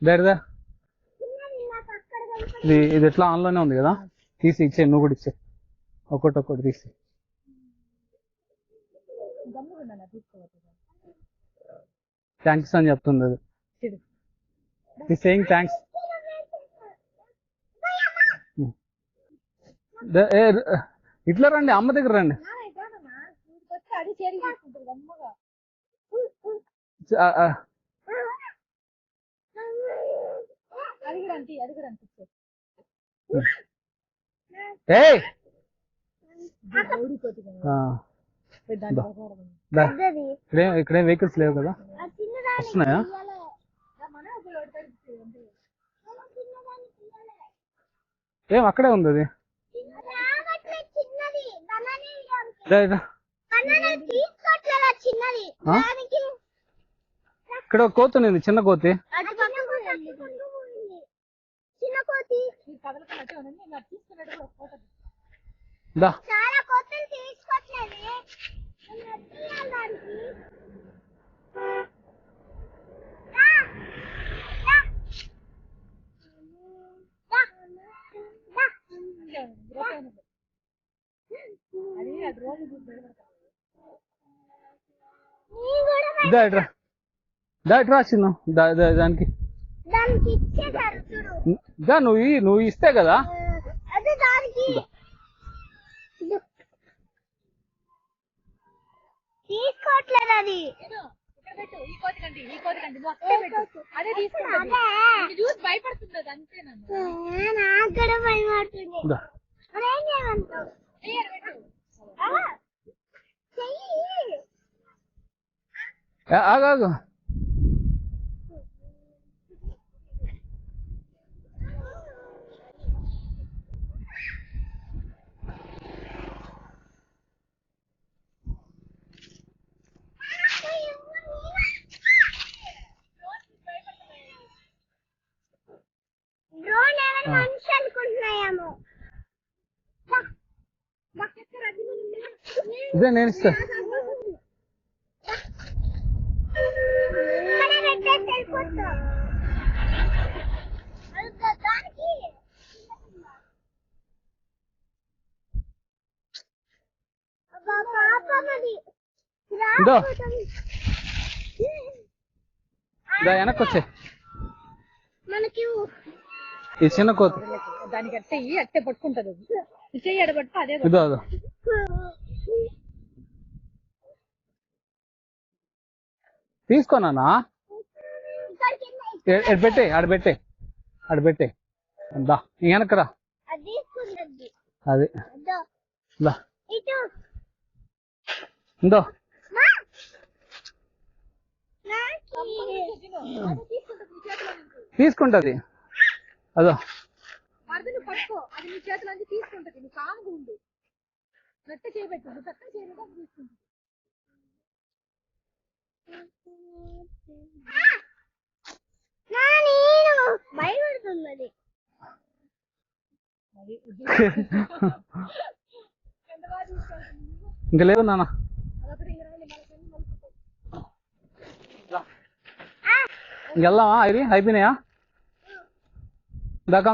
దేడదా ఇది ఎట్లా ఆన్లోనే ఉంది కదా, తీసి ఇచ్చే, నువ్వు కూడా ఇచ్చే, ఒక్కటి తీసి. థ్యాంక్స్ అని చెప్తుంది అది, సేయింగ్ థ్యాంక్స్. ఇట్లా రండి, అమ్మ దగ్గర రండి. ఇక్కడేం వెహికల్స్ లేవు కదా, వస్తున్నాయా? ఏం అక్కడే ఉంది అది. ఇక్కడ ఒక కోతి ఉంది, చిన్న కోతి. దా చిన్న దానికి నువ్వు ఇస్తే కదా. తీసుకోవట్లేదు అది. ఆగాగు. ఇదే నేను ఇస్తా. వెనక్కి వచ్చే ఈ చిన్న కోతి దానికి అట్టే పట్టుకుంటది. చెయ్యి ఎడబట్టు అదే తీసుకోనా. ఆడబెట్టే దా వెనకరా. అది ఇందో తీసుకుంటది. అదో పట్టుకో, అది నీ చేతిలోంచి తీసుకుంటది. నువ్వు కాముగా ఉండు, మెత్త చేయబెట్టు, మెత్త చేయబెట్టు తీసుకుంటుంది. భయపడుతుంది. ఇంకా లేదు నాన్న. ఇంకెళ్దామా? ఇది అయిపోయినాయా? దాకా